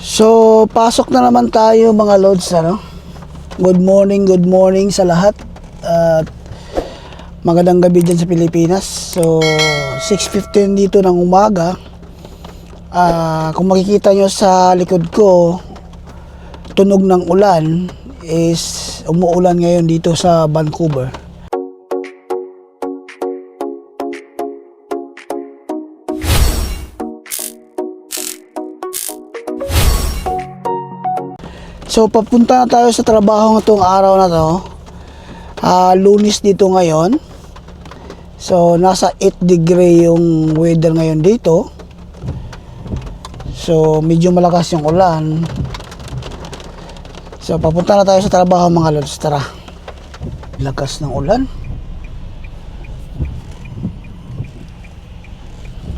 So, pasok na naman tayo mga lods, ano? Good morning sa lahat. At magandang gabi dyan sa Pilipinas. So, 6:15 dito ng umaga. Kung makikita nyo sa likod ko, tunog ng ulan is umuulan ngayon dito sa Vancouver. So papunta na tayo sa trabaho ngayong araw na to. Lunes dito ngayon. So nasa 8 degree yung weather ngayon dito. So medyo malakas yung ulan. So papunta na tayo sa trabaho mga lods. Tara. Lakas ng ulan.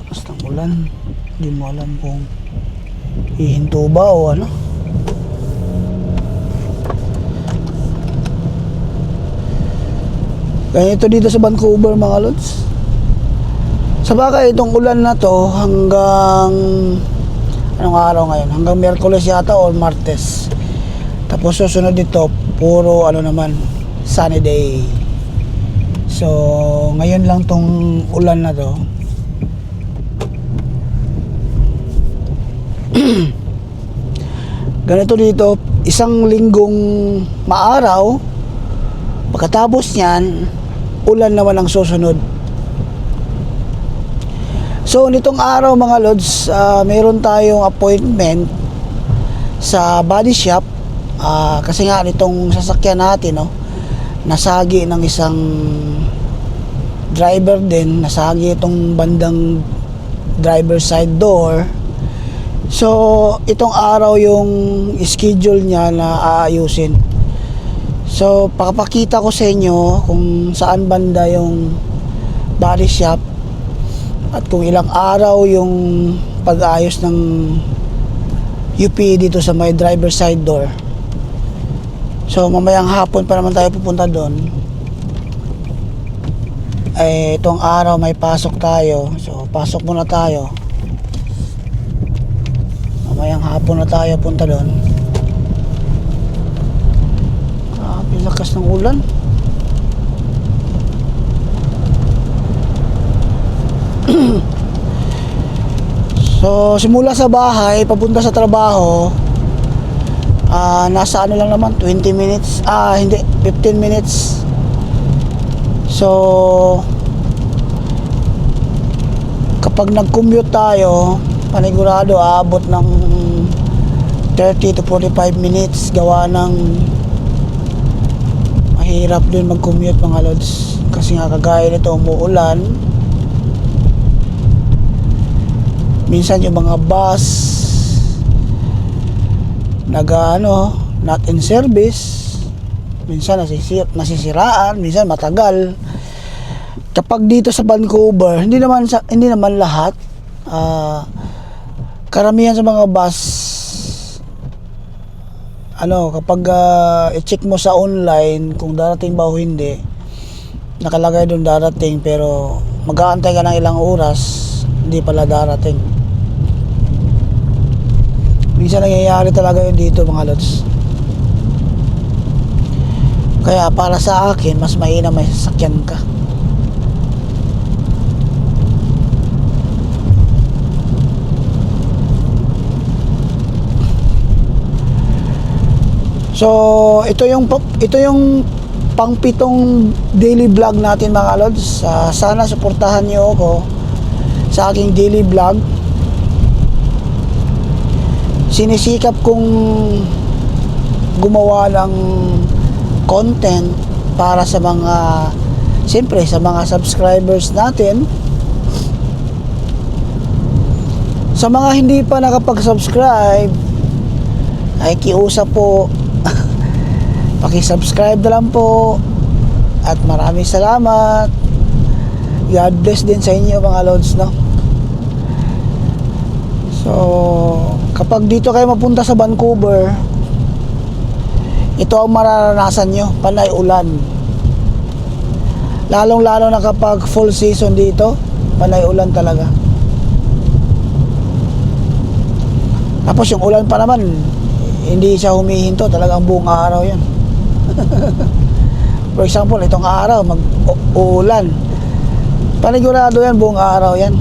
Lakas ng ulan. Hindi mo alam kung hihinto ba o ano. Ganito dito sa Vancouver mga lods. Sa bagay itong ulan na to hanggang anong araw ngayon? Hanggang Miyerkules yata o Martes. Tapos susunod dito puro ano naman sunny day. So ngayon lang tong ulan na to. Ganito dito, isang linggong maaraw. Pagkatapos niyan, ulan naman ang susunod. So nitong araw mga lods, mayroon tayong appointment sa body shop. Kasi nga nitong sasakyan natin, no, nasagi ng isang driver din, nasagi itong bandang driver side door. So itong araw yung schedule niya na aayusin. So, pakapakita ko sa inyo kung saan banda yung body shop at kung ilang araw yung pag-aayos ng UP dito sa may driver side door. So, mamayang hapon pa naman tayo pupunta doon. Itong araw may pasok tayo. So, pasok muna tayo. Mamayang hapon na tayo punta doon. Lakas ng ulan. So simula sa bahay papunta sa trabaho, nasa ano lang naman 20 minutes, hindi 15 minutes. So kapag nag-commute tayo, panigurado aabot ng 30 to 45 minutes gawa ng mahirap din mag-commute mga lods kasi nga kagaya nito umuulan. Minsan yung mga bus not in service, minsan nasisiraan, minsan matagal. Kapag dito sa Vancouver, hindi naman lahat, karamihan sa mga bus kapag i-check mo sa online kung darating ba o hindi, nakalagay doon darating, pero mag-aantay ka ng ilang oras, hindi pala darating. Minsan nangyayari talaga yun dito mga lods. Kaya para sa akin, mas mainam may sasakyan ka. So ito yung pang-pitong daily vlog natin mga lods. Sana suportahan niyo ako sa aking daily vlog. Sinisikap kong gumawa ng content para sa mga, siyempre sa mga subscribers natin. Sa mga hindi pa nakapag-subscribe, ay kiusap po, paki-subscribe na lang po at maraming salamat. God bless din sa inyo mga lods, no? So kapag dito kayo mapunta sa Vancouver, ito ang mararanasan nyo, panay ulan. Lalong lalo na kapag full season dito, panay ulan talaga. Tapos yung ulan pa naman, hindi siya humihinto, talagang buong araw yan. For example, itong araw mag-uulan, panigurado yan, buong araw yan.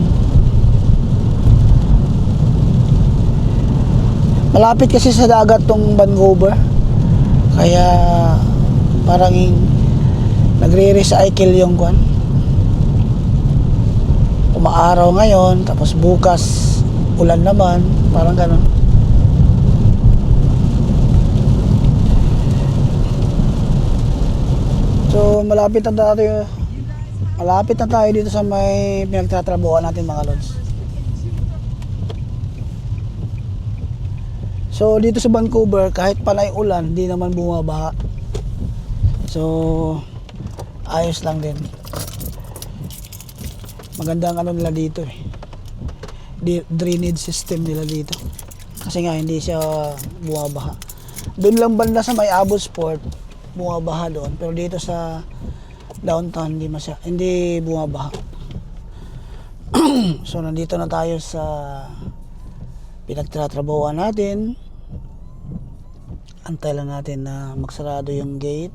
Malapit kasi sa dagat tong Vancouver, kaya parang nagre-recycle yung kwan. Umaaraw ngayon, tapos bukas ulan naman, parang ganun. So malapit na tayo dito sa may pinagtatrabuhan natin, mga lods. So dito sa Vancouver, kahit panay ulan, hindi naman bumabaha. So ayos lang din. Maganda ang ano nila dito eh, drainage system nila dito, kasi nga hindi siya bumabaha. Doon lang banda sa may Abbotsford bumabaha doon, pero dito sa downtown hindi bumabaha. So nandito na tayo sa pinagtatrabahuan natin. Antay lang natin na magsarado yung gate,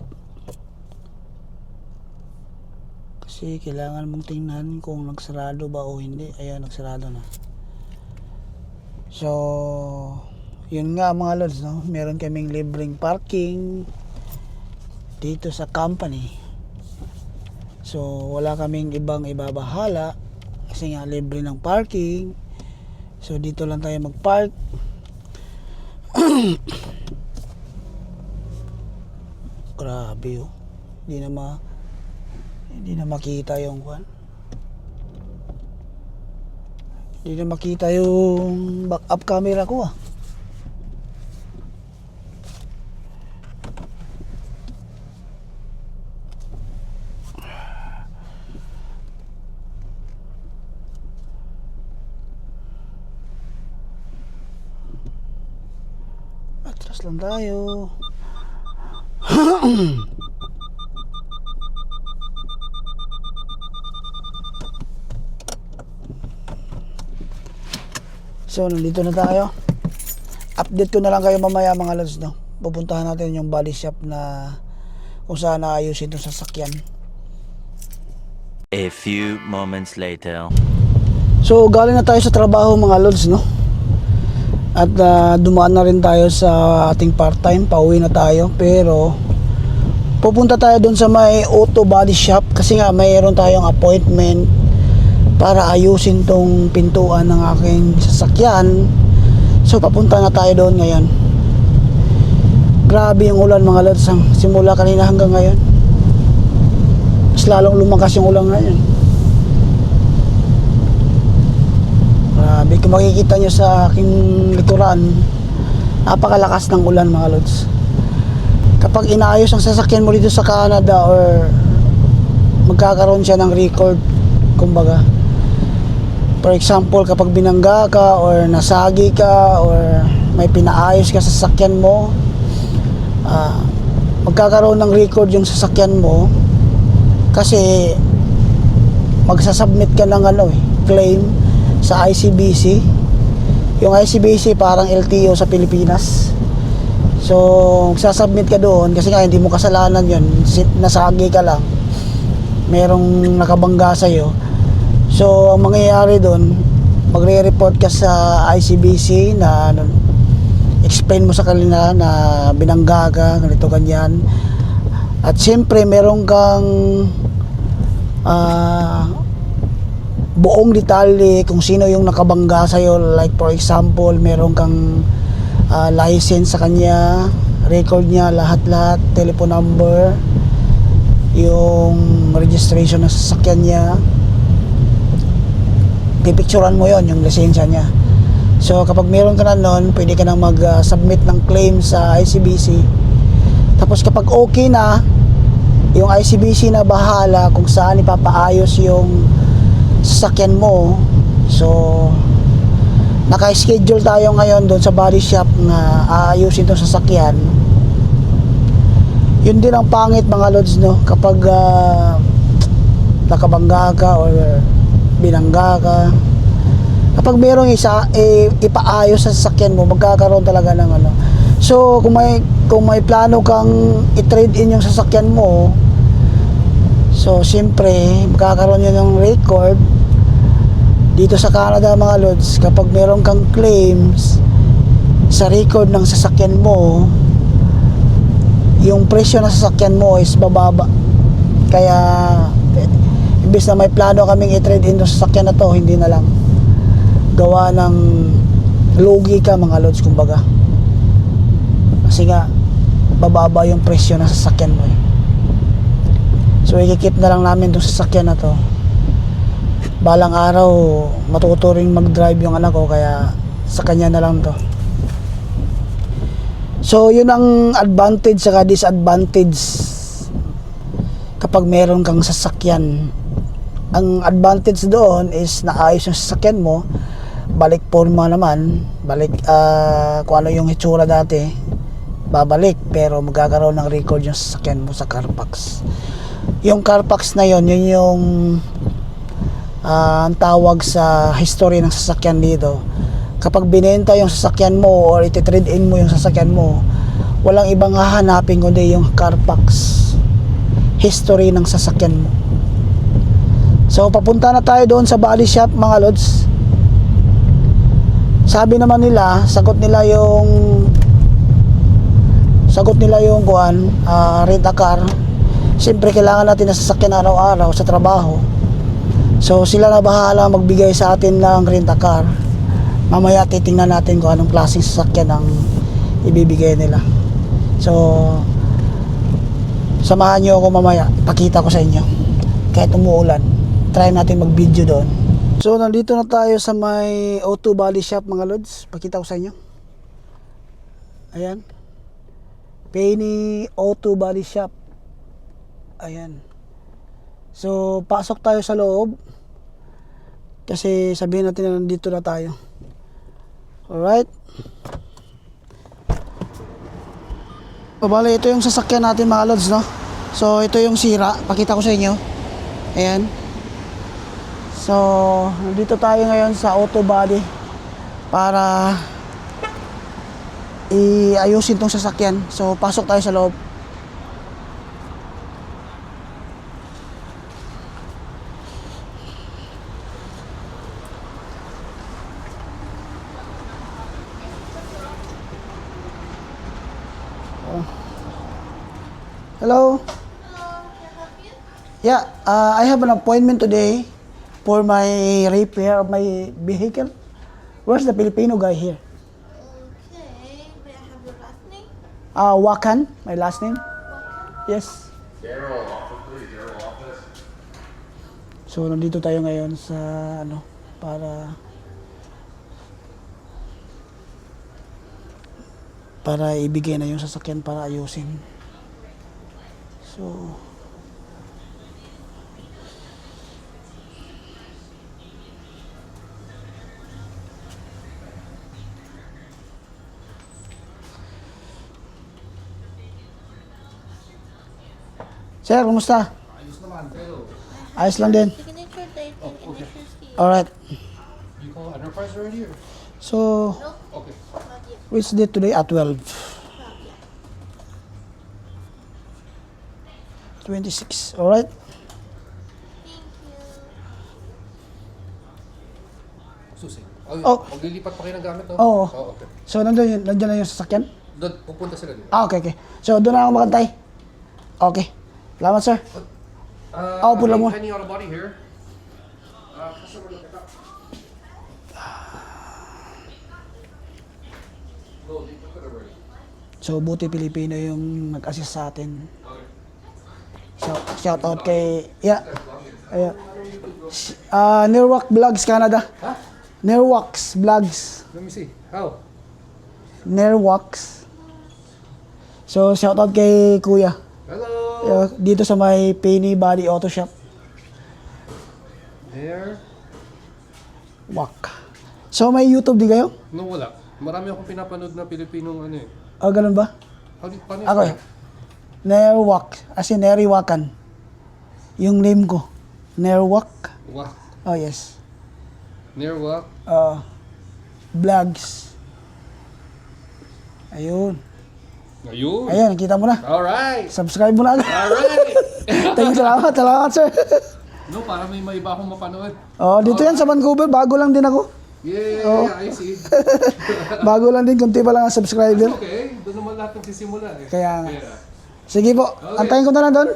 kasi kailangan mong tingnan kung nagsarado ba o hindi. Ayan, nagsarado na. So yun nga, mga lods, no? Meron kaming libreng parking dito sa company. So wala kaming ibang ibabahala kasi nga libre ng parking. So dito lang tayo mag-park. Grabe oh. Hindi na makita yung kwan. Hindi na makita yung backup camera ko ah. Atras lang tayo. So nandito na tayo. Update ko na lang kayo mamaya, mga lods, no? Pupuntahan natin yung body shop na kung saan naayusin itong sasakyan. A few moments later. So galing na tayo sa trabaho, mga lods, no? At dumaan na rin tayo sa ating part-time. Pauwi na tayo, pero pupunta tayo doon sa may auto body shop kasi nga mayroon tayong appointment para ayusin tong pintuan ng aking sasakyan. So papunta na tayo doon ngayon. Grabe yung ulan, mga lods, simula kanina hanggang ngayon. Mas lalong lumakas yung ulan ngayon. Grabe, kung makikita nyo sa aking likuran, napakalakas ng ulan, mga lods. Kapag inaayos ang sasakyan mo dito sa Canada, or magkakaroon siya ng record, kumbaga, for example, kapag binangga ka or nasagi ka or may pinaayos ka sa sasakyan mo, magkakaroon ng record yung sasakyan mo, kasi magsasubmit ka ng claim sa ICBC. Yung ICBC parang LTO sa Pilipinas. So magsasubmit ka doon kasi nga hindi mo kasalanan yun, nasagi ka lang, merong nakabangga sa'yo. So ang mangyayari doon, magre-report ka sa ICBC na explain mo sa kanila na binangga ka, ganito, ganyan. At siyempre meron kang buong detalye kung sino yung nakabangga sa'yo. Like for example, meron kang license sa kanya, record niya, lahat-lahat, telephone number, yung registration ng sasakyan niya, pipicturan mo yon, yung lisensya niya. So kapag meron ka na nun, pwede ka na mag-submit ng claim sa ICBC. Tapos kapag okay na, yung ICBC na bahala kung saan ipapaayos yung sasakyan mo. So naka-schedule tayo ngayon doon sa body shop na aayusin itong sasakyan. Yun din ang pangit, mga lods, no? Kapag nakabangga ka or binangga ka, kapag merong isa ipaayos sa sasakyan mo, magkakaroon talaga ng ano. So kung may plano kang i-trade in yung sasakyan mo, so siyempre magkakaroon yun ng record dito sa Canada mga lods. Kapag meron kang claims sa record ng sasakyan mo, yung presyo ng sasakyan mo is bababa. Kaya imbes na may plano kaming i-trade in yung sasakyan na to, hindi na lang, gawa ng lugi ka mga lods kumbaga, kasi nga bababa yung presyo ng sasakyan mo eh. So i-keep na lang namin itong sasakyan na to. Balang araw matuto ring mag-drive yung anak ko, kaya sa kanya na lang to. So yun ang advantage saka disadvantage kapag meron kang sasakyan. Ang advantage doon is naayos yung sasakyan mo, balik forma naman, balik kung ano yung hitsura dati, babalik, pero magkakaroon ng record yung sasakyan mo sa Carfax. Yung Carfax na yun yung ang tawag sa history ng sasakyan dito. Kapag binenta yung sasakyan mo or iti-trade in mo yung sasakyan mo, walang ibang hahanapin kundi yung Carfax history ng sasakyan mo. So papunta na tayo doon sa body shop mga lods. Sabi naman nila, sagot nila yung kuan, rent a car. Siyempre kailangan natin ng sasakyan araw-araw sa trabaho. So sila na bahala magbigay sa atin ng rent a car. Mamaya titingnan natin kung anong klaseng sasakyan ang ibibigay nila. So samahan nyo ako mamaya, pakita ko sa inyo. Kahit umuulan, try natin mag video doon. So nandito na tayo sa may O2 body shop mga lods. Pakita ko sa inyo. Ayan, Penny O2 body shop. Ayan. So pasok tayo sa loob, kasi sabihin natin na nandito na tayo. Alright. Bale, ito yung sasakyan natin mga lods, no? So ito yung sira, pakita ko sa inyo. Ayan. So nandito tayo ngayon sa auto body para iayusin tong sasakyan. So pasok tayo sa loob. Hello. Yeah, I have an appointment today for my repair of my vehicle. Where's the Filipino guy here? Okay, may I have your last name? Wakan, my last name. Yes. Daryl, office please. Daryl, office. So nandito tayo ngayon sa ano para ibigay na yung sasakyan para ayusin. So Sir, kumusta? Ayos naman, pero Ayos lang din. Signature date and initial seal. Alright. you call Enterprise already or? So, Okay. Not yet. which date today? 12. Not yet. 26. Alright. Thank you. Susi. Oh. Maglilipat pa kayo ng gamit, no? Oo. Oh, okay. So, nandiyan na yung sasakyan? Doon, pupunta sila doon. Okay, okay. So, doon na ako makantay. Okay. Salamat, sir. Upo lang mo. Penny auto body here. Customer look it up. Go, dito ka na ready. So, buti Pilipino yung nag-assist sa atin. So, shout out kay... Yeah. Nearwalk Vlogs Canada. Huh? Nearwalks Vlogs. Let me see. How? Nearwalks. So, shout out kay Kuya. Hello. Dito sa may Penny Body Auto Shop. There. Wak. So, may YouTube din kayo? No, wala. Marami akong pinapanood na Pilipinong ano eh. O, ganun ba? Paano Ako eh. Nearwalk. As in, Neriwakan. Yung name ko. Nearwalk. Wah. Oh, yes. Near what? Vlogs. Ayun. Ayun. Ayun, kita mo na. Alright. Subscribe mo na agad. Alright. Thank you, salamat sir. No, para may iba akong mapanood. Dito yan sa Vancouver, bago lang din ako. Yeah, I see. Bago lang din, kunti pa lang ang subscriber. Okay, doon naman lahat nagsisimula eh. Kaya nga. Yeah. Sige po, antayin ko na lang doon.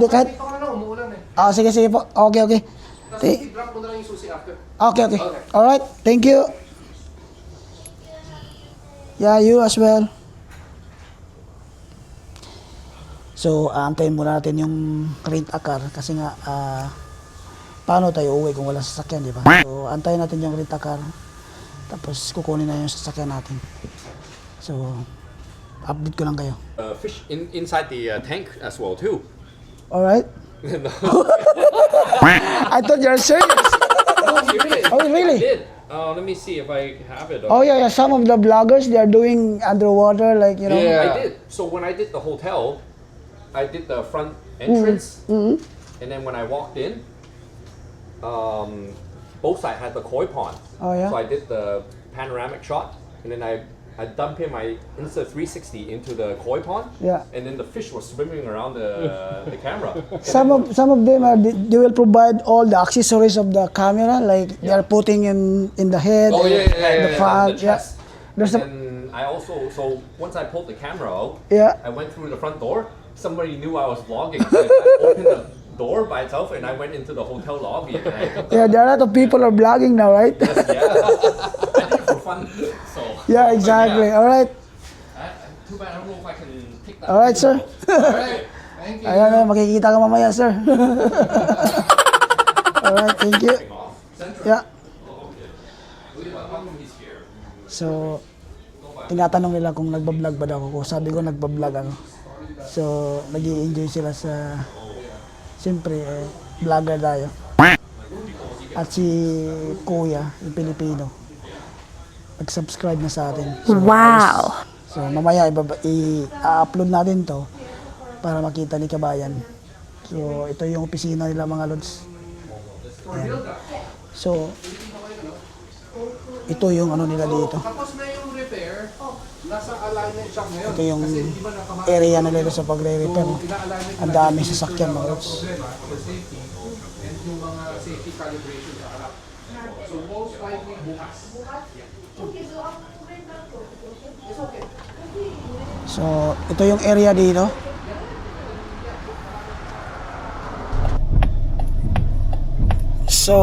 Di kahit. Dito ka na, umuulan eh. Sige po. Okay. Tapos i-drop mo na lang yung susi after. Okay. Alright, thank you. Yeah, you as well. So, aantayin muna natin yung rent a car kasi nga, paano tayo uwi kung wala sasakyan, di ba? So, antayin natin yung rent a car. Tapos, kukunin na yung sasakyan natin. So, update ko lang kayo. Fish inside the tank as well too. Alright? No. I thought you're serious. Oh, really? I did. Let me see if I have it. Oh, yeah. Some of the vloggers, they are doing underwater, like, you know. I did. So when I did the hotel, I did the front entrance, and then when I walked in, both sides had the koi pond. Oh, yeah? So I did the panoramic shot, and then I dumped in my Insta360 into the koi pond. Yeah. And then the fish was swimming around the camera. Some of them are, they will provide all the accessories of the camera, like they are putting in the head, Oh yeah, the front, the chest. There's And a, then I also, so once I pulled the camera out, yeah. I went through the front door. Somebody knew I was vlogging. So I opened the door by itself, and I went into the hotel lobby. And I took the, Yeah, there are a lot of people are vlogging now, right? yeah, I did it for fun. So Yeah, exactly. Yeah. All right. Too bad I don't know if I can take that. All right, sir. Alright. Thank you. Ayan, makikita ka mamaya, sir. All right, thank you. Yeah. So, tinatanong nila kung nagbablog ba daw ako. Sabi ko nagbablog ako. So, nag-i-enjoy sila sa, siyempre, vlogger tayo. At si Kuya, yung Pilipino, nag-subscribe na sa atin. So, Wow. So, mamaya i-upload natin to para makita ni Kabayan. So, ito yung opisina nila mga lods. Ayan. So, ito yung ano nila dito. Tapos na yung repair, nasa alignment shock ngayon. Ito yung Kasi di ba nakama- area na nila sa pagre-repair. So, ina-alignment Ang natin dami yung sasakyan mga lods. problema for safety and yung mga safety calibration sa harap. So most likely bukas. So, ito yung area dito. So,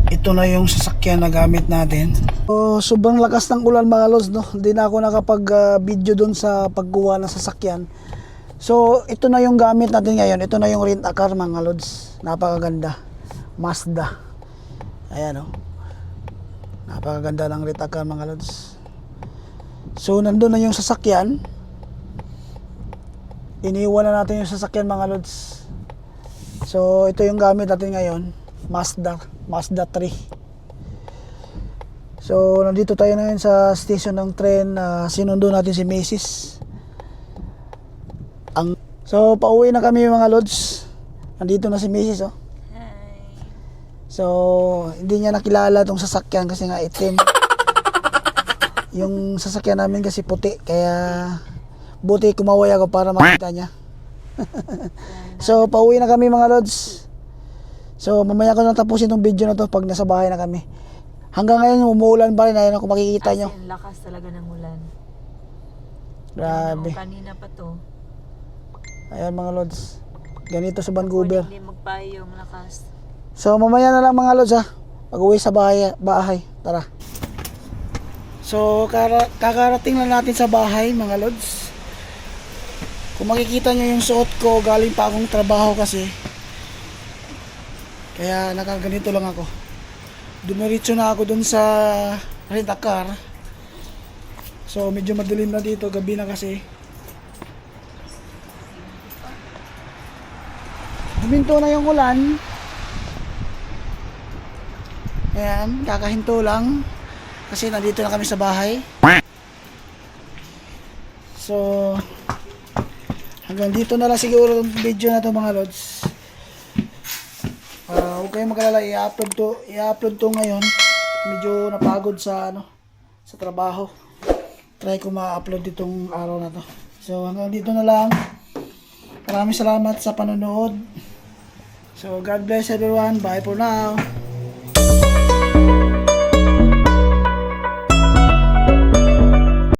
ito na yung sasakyan na gamit natin. So, sobrang lakas ng ulan mga lods, no? Hindi na ako nakapag-video doon sa paggawa ng sasakyan. So, ito na yung gamit natin ngayon. Ito na yung rent-a-car mga lods. Napakaganda. Mazda. Ayan, no? Napakaganda ng rent-a-car mga lods. So, nandun na yung sasakyan. Iniwan na natin yung sasakyan mga lods. So, ito yung gamit natin ngayon. Mazda 3. So, nandito tayo na ngayon sa station ng tren. Sinundo natin si Mrs. So, pauwi na kami mga lods. Nandito na si Mrs. Oh. So, hindi niya nakilala tong sasakyan kasi nga itim. Yung sasakyan namin kasi puti. Kaya, buti kumaway ako para makita niya. So, pauwi na kami mga lods. So, mamaya ko nang tapusin tong video na to pag nasa bahay na kami. Hanggang ngayon, umuulan pa rin. Ayan ako makikita nyo. As in, lakas talaga ng ulan. Grabe. Kanina pa to. Ayan mga lods. Ganito sa Vancouver. Hindi magpayo yung lakas. So, mamaya na lang mga lods ha. Pag-uwi sa bahay. Tara. So, kakarating lang natin sa bahay mga lods. Kung makikita nyo yung suot ko, galing pa akong trabaho kasi. Kaya nakaganito lang ako. Dumiretso na ako dun sa rent-a-car. So medyo madilim na dito, gabi na kasi. Huminto na yung ulan. Ayan, kakahinto lang. Kasi nandito na kami sa bahay. So hanggang dito na lang siguro yung video na to mga lods. Huwag kayong mag-alala, i-upload to ngayon medyo napagod sa sa trabaho. Try ko ma-upload itong araw na to. So hanggang dito na lang. Maraming salamat sa panonood. So God bless everyone. Bye for now.